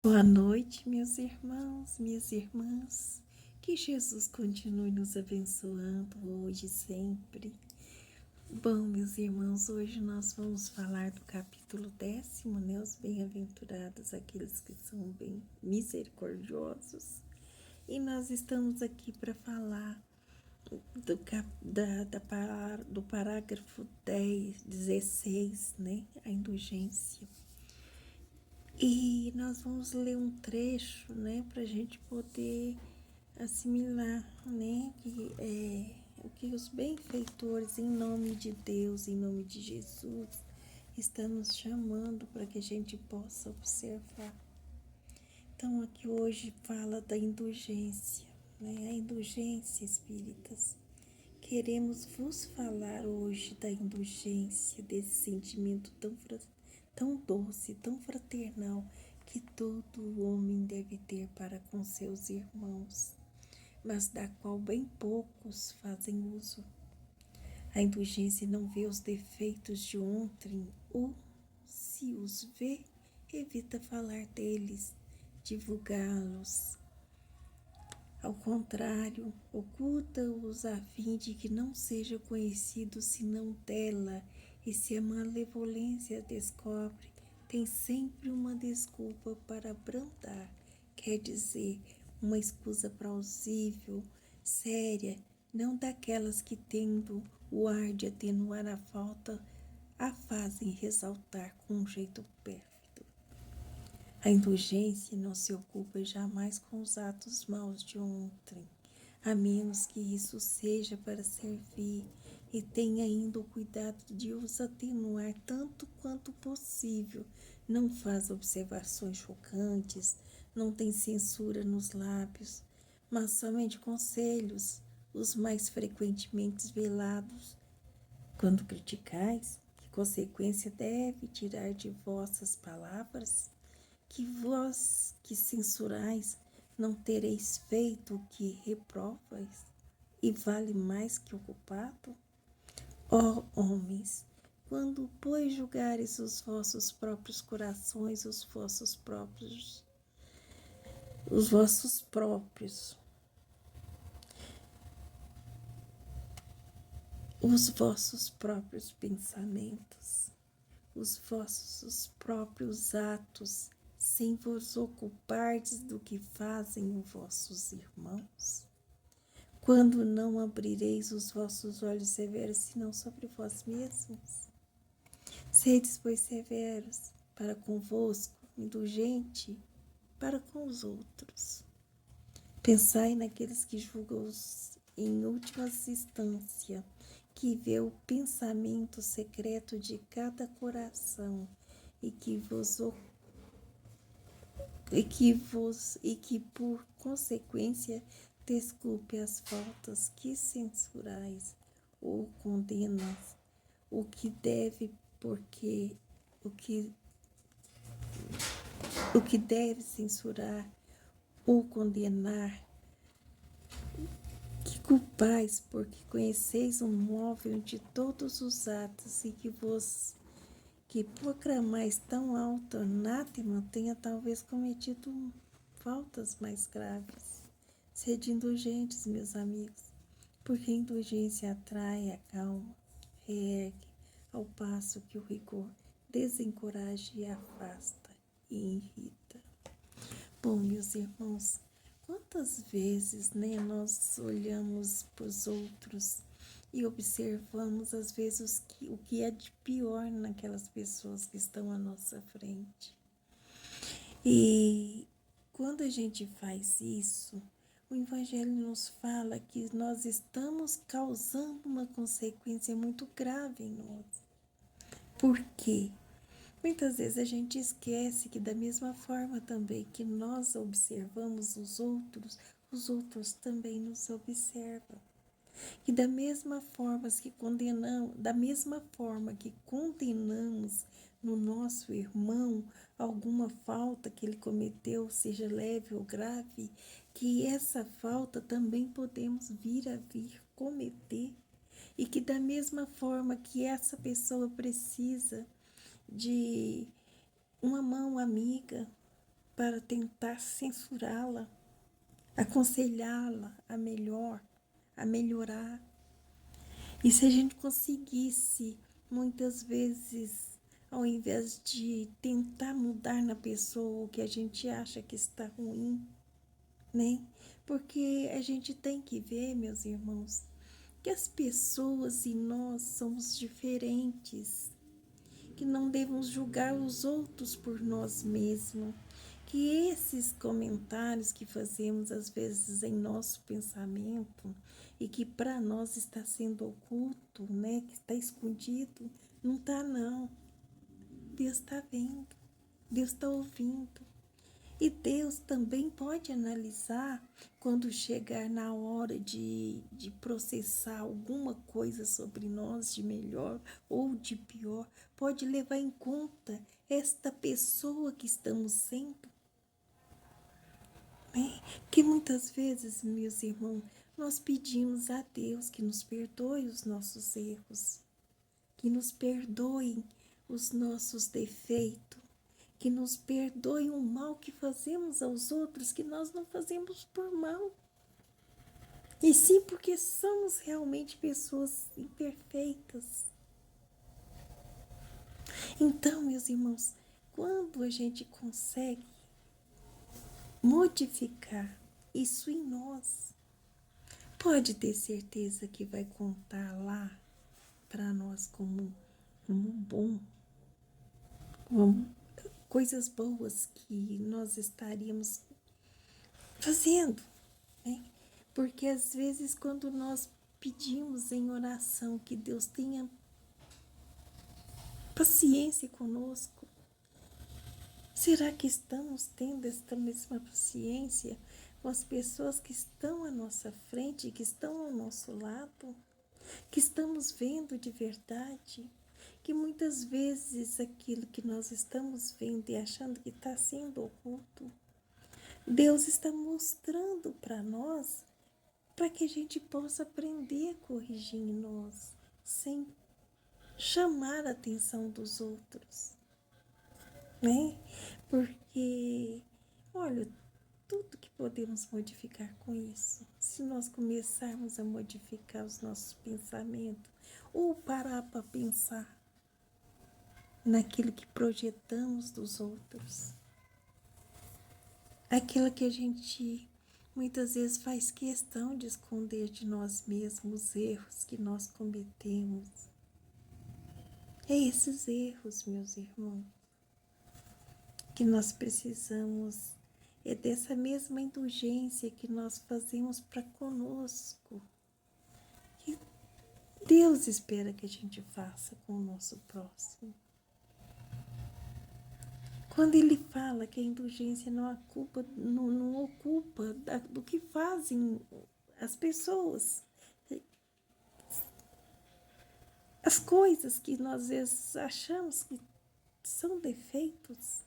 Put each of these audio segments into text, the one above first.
Boa noite, meus irmãos, minhas irmãs. Que Jesus continue nos abençoando hoje e sempre. Bom, meus irmãos, hoje nós vamos falar do capítulo 10º, né? Os bem-aventurados, aqueles que são bem misericordiosos. E nós estamos aqui para falar do parágrafo 16, né? A indulgência. E nós vamos ler um trecho, né, para a gente poder assimilar, né, o que os benfeitores, em nome de Deus, em nome de Jesus, estão nos chamando para que a gente possa observar. Então, aqui hoje fala da indulgência, né, a indulgência, espíritas. Queremos vos falar hoje da indulgência, desse sentimento tão doce, tão fraternal, que todo homem deve ter para com seus irmãos, mas da qual bem poucos fazem uso. A indulgência não vê os defeitos de ontem, ou, se os vê, evita falar deles, divulgá-los. Ao contrário, oculta-os a fim de que não seja conhecido senão dela, e se a malevolência descobre, tem sempre uma desculpa para abrandar, quer dizer, uma escusa plausível, séria, não daquelas que, tendo o ar de atenuar a falta, a fazem ressaltar com um jeito pérfido. A indulgência não se ocupa jamais com os atos maus de ontem, a menos que isso seja para servir, e tem ainda o cuidado de os atenuar tanto quanto possível. Não faz observações chocantes, não tem censura nos lábios, mas somente conselhos, os mais frequentemente velados. Quando criticais, que consequência deve tirar de vossas palavras? Que vós que censurais não tereis feito o que reprovais, e vale mais que o culpado? Ó homens, quando, pois, julgares os vossos próprios corações, os vossos próprios pensamentos, os vossos próprios atos, sem vos ocupardes do que fazem os vossos irmãos? Quando não abrireis os vossos olhos severos, senão sobre vós mesmos? Sedes, pois, severos para convosco, indulgente para com os outros. Pensai naqueles que julgam em última instância, que vê o pensamento secreto de cada coração, e que por consequência desculpe as faltas que censurais ou condenas, o que deve, porque o que deve censurar ou condenar, que culpais, porque conheceis o móvel de todos os atos, e que proclamais tão alto anátema tenha talvez cometido faltas mais graves. Sede indulgentes, meus amigos, porque a indulgência atrai, acalma, reergue, ao passo que o rigor desencoraja e afasta e irrita. Bom, meus irmãos, quantas vezes, né, nós olhamos para os outros e observamos, às vezes, o que é de pior naquelas pessoas que estão à nossa frente. E quando a gente faz isso, o Evangelho nos fala que nós estamos causando uma consequência muito grave em nós. Por quê? Muitas vezes a gente esquece que, da mesma forma também que nós observamos os outros também nos observam. E da mesma forma que condenamos no nosso irmão alguma falta que ele cometeu, seja leve ou grave, que essa falta também podemos vir cometer, e que da mesma forma que essa pessoa precisa de uma mão amiga, para tentar censurá-la, aconselhá-la a melhorar. E se a gente conseguisse, muitas vezes, ao invés de tentar mudar na pessoa o que a gente acha que está ruim, né? Porque a gente tem que ver, meus irmãos, que as pessoas e nós somos diferentes, que não devemos julgar os outros por nós mesmos, que esses comentários que fazemos às vezes em nosso pensamento e que para nós está sendo oculto, né, que está escondido, não está não. Deus está vendo, Deus está ouvindo. E Deus também pode analisar quando chegar na hora de processar alguma coisa sobre nós de melhor ou de pior, pode levar em conta esta pessoa que estamos sendo, né? Que muitas vezes, meus irmãos, nós pedimos a Deus que nos perdoe os nossos erros, que nos perdoe os nossos defeitos, que nos perdoe o mal que fazemos aos outros, que nós não fazemos por mal, e sim porque somos realmente pessoas imperfeitas. Então, meus irmãos, quando a gente consegue modificar isso em nós, pode ter certeza que vai contar lá para nós como bom, como coisas boas que nós estaríamos fazendo, né? Porque às vezes quando nós pedimos em oração que Deus tenha paciência conosco, será que estamos tendo esta mesma paciência com as pessoas que estão à nossa frente, que estão ao nosso lado, que estamos vendo de verdade? Que muitas vezes aquilo que nós estamos vendo e achando que está sendo oculto, Deus está mostrando para nós, para que a gente possa aprender a corrigir em nós, sem chamar a atenção dos outros, né? Porque, olha, tudo que podemos modificar com isso, se nós começarmos a modificar os nossos pensamentos, ou parar para pensar naquilo que projetamos dos outros, aquilo que a gente muitas vezes faz questão de esconder de nós mesmos, os erros que nós cometemos. É esses erros, meus irmãos, que nós precisamos, é dessa mesma indulgência que nós fazemos para conosco, que Deus espera que a gente faça com o nosso próximo. Quando ele fala que a indulgência não ocupa do que fazem as pessoas, as coisas que nós às vezes achamos que são defeitos,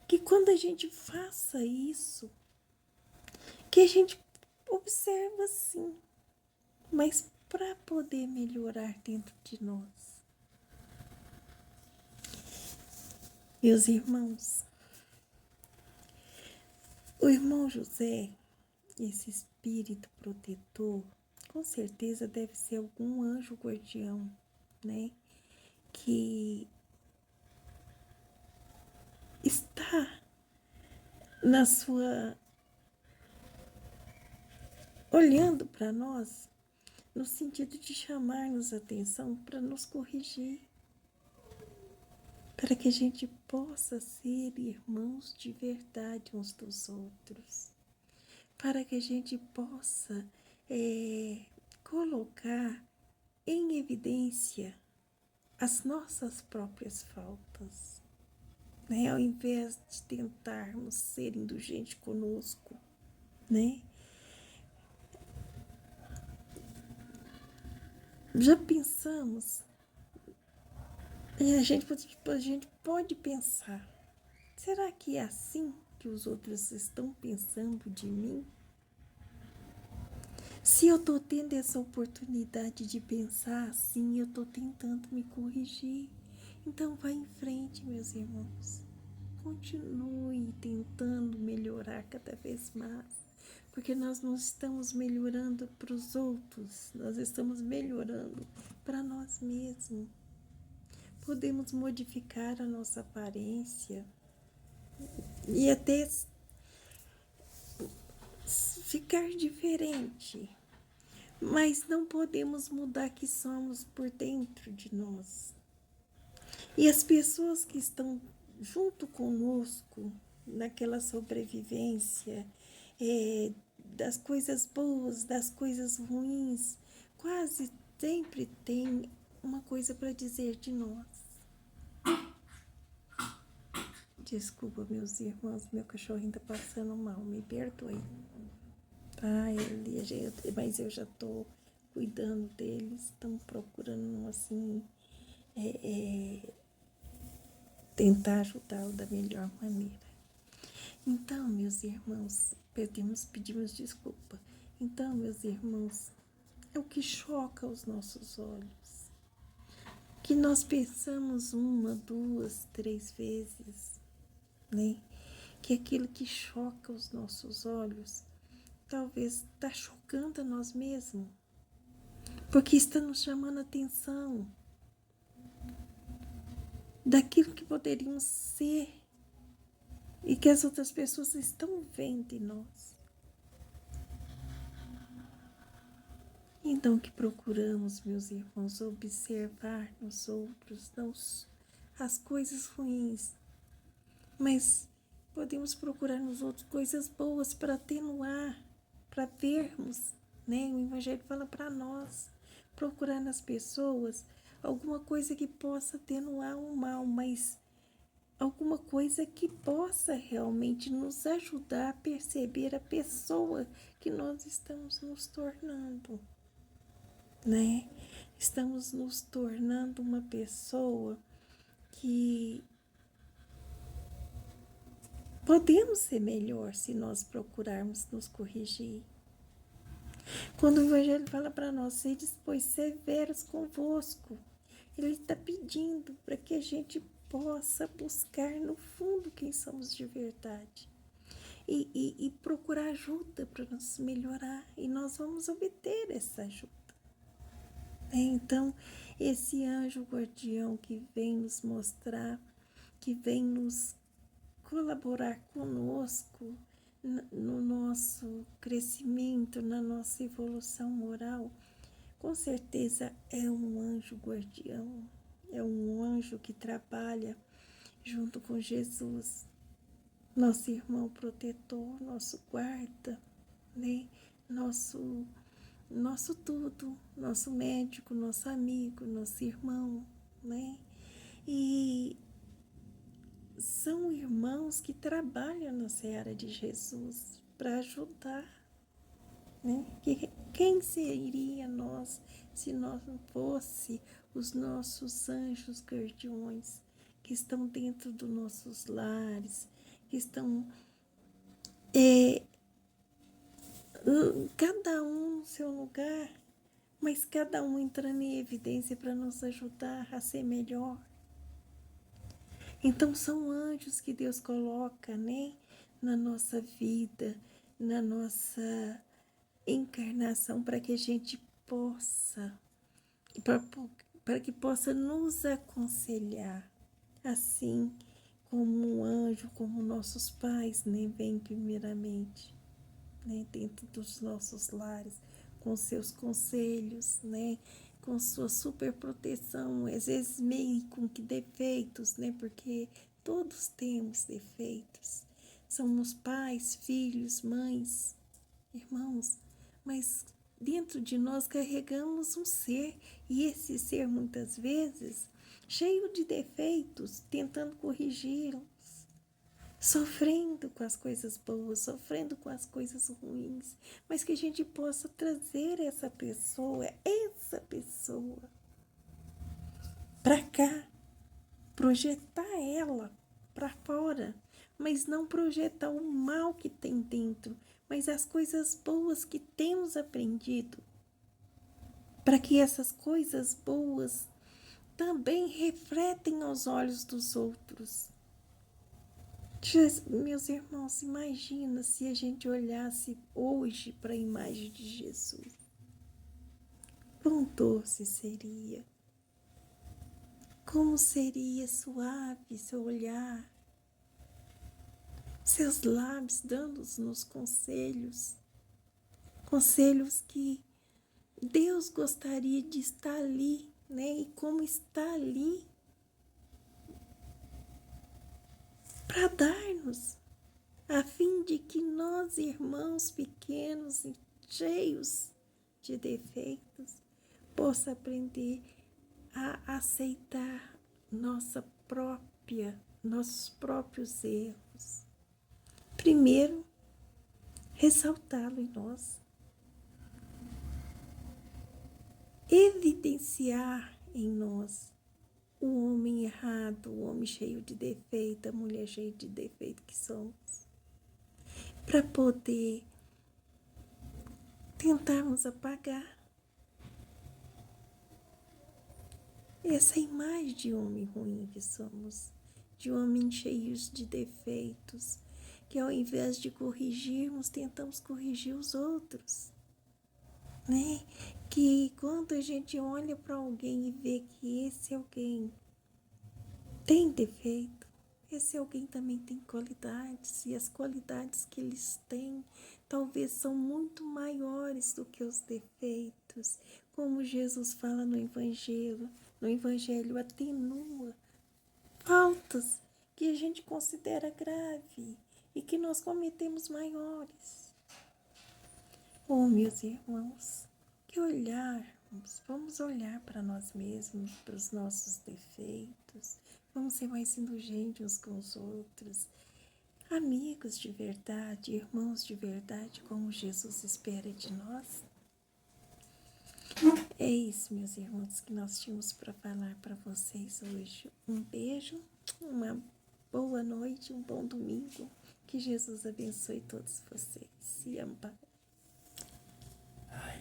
que quando a gente faça isso, que a gente observa sim, mas para poder melhorar dentro de nós. Meus irmãos, o irmão José, esse espírito protetor, com certeza deve ser algum anjo guardião, né? Que está na sua, olhando para nós, no sentido de chamar-nos a atenção para nos corrigir, para que a gente possa ser irmãos de verdade uns dos outros, para que a gente possa colocar em evidência as nossas próprias faltas, né? Ao invés de tentarmos ser indulgentes conosco, né? Já pensamos, e a gente pode pensar, será que é assim que os outros estão pensando de mim? Se eu estou tendo essa oportunidade de pensar assim, eu estou tentando me corrigir. Então vá em frente, meus irmãos. Continue tentando melhorar cada vez mais, porque nós não estamos melhorando para os outros, nós estamos melhorando para nós mesmos. Podemos modificar a nossa aparência e até ficar diferente, mas não podemos mudar que somos por dentro de nós. E as pessoas que estão junto conosco naquela sobrevivência, das coisas boas, das coisas ruins, quase sempre tem uma coisa para dizer de nós. Desculpa, meus irmãos, meu cachorrinho tá passando mal, me perdoe. Tá, mas eu já tô cuidando deles, estão procurando, assim, tentar ajudá-lo da melhor maneira. Então, meus irmãos, pedimos desculpa. Então, meus irmãos, é o que choca os nossos olhos. Que nós pensamos 1, 2, 3 vezes, né? Que aquilo que choca os nossos olhos, talvez está chocando a nós mesmos. Porque está nos chamando a atenção daquilo que poderíamos ser e que as outras pessoas estão vendo em nós. Então que procuramos, meus irmãos, observar nos outros, não as coisas ruins, mas podemos procurar nos outros coisas boas para atenuar, para vermos, né? O Evangelho fala para nós, procurar nas pessoas alguma coisa que possa atenuar o mal, mas alguma coisa que possa realmente nos ajudar a perceber a pessoa que nós estamos nos tornando, né? Estamos nos tornando uma pessoa que podemos ser melhor se nós procurarmos nos corrigir. Quando o Evangelho fala para nós, sedes pois severos convosco, ele está pedindo para que a gente possa buscar no fundo quem somos de verdade e procurar ajuda para nos melhorar, e nós vamos obter essa ajuda. Então, esse anjo guardião que vem nos mostrar, que vem nos colaborar conosco no nosso crescimento, na nossa evolução moral, com certeza é um anjo guardião, é um anjo que trabalha junto com Jesus, nosso irmão protetor, nosso guarda, né? Nosso tudo, nosso médico, nosso amigo, nosso irmão, né? E são irmãos que trabalham na seara de Jesus para ajudar, né? Quem seria nós se nós não fosse os nossos anjos guardiões que estão dentro dos nossos lares, que estão cada um no seu lugar, mas cada um entrando em evidência para nos ajudar a ser melhor. Então são anjos que Deus coloca, né, na nossa vida, na nossa encarnação, para que a gente possa, para que possa nos aconselhar, assim como um anjo, como nossos pais, né, vem primeiramente, né, dentro dos nossos lares, com seus conselhos, né, com sua super proteção, às vezes meio com que defeitos, né, porque todos temos defeitos. Somos pais, filhos, mães, irmãos, mas dentro de nós carregamos um ser, e esse ser muitas vezes cheio de defeitos, tentando corrigi-los, sofrendo com as coisas boas, sofrendo com as coisas ruins, mas que a gente possa trazer essa pessoa para cá, projetar ela para fora, mas não projetar o mal que tem dentro, mas as coisas boas que temos aprendido, para que essas coisas boas também refletem aos olhos dos outros. Meus irmãos, imagina se a gente olhasse hoje para a imagem de Jesus. Quão doce seria. Como seria suave seu olhar, seus lábios dando-nos conselhos, conselhos que Deus gostaria de estar ali, né? E como está ali para dar-nos, a fim de que nós, irmãos pequenos e cheios de defeitos, possa aprender a aceitar nossos próprios erros. Primeiro, ressaltá-lo em nós. Evidenciar em nós o homem errado, o homem cheio de defeito, a mulher cheia de defeito que somos. Para poder tentarmos apagar essa imagem de homem ruim que somos, de homem cheios de defeitos, que ao invés de corrigirmos, tentamos corrigir os outros, né? Que quando a gente olha para alguém e vê que esse alguém tem defeito, esse alguém também tem qualidades, e as qualidades que eles têm talvez são muito maiores do que os defeitos, como Jesus fala no Evangelho atenua faltas que a gente considera grave e que nós cometemos maiores. Oh, meus irmãos, que vamos olhar para nós mesmos, para os nossos defeitos, vamos ser mais indulgentes uns com os outros, amigos de verdade, irmãos de verdade, como Jesus espera de nós. É isso, meus irmãos, que nós tínhamos para falar para vocês hoje. Um beijo, uma boa noite, um bom domingo. Que Jesus abençoe todos vocês. Se ampare.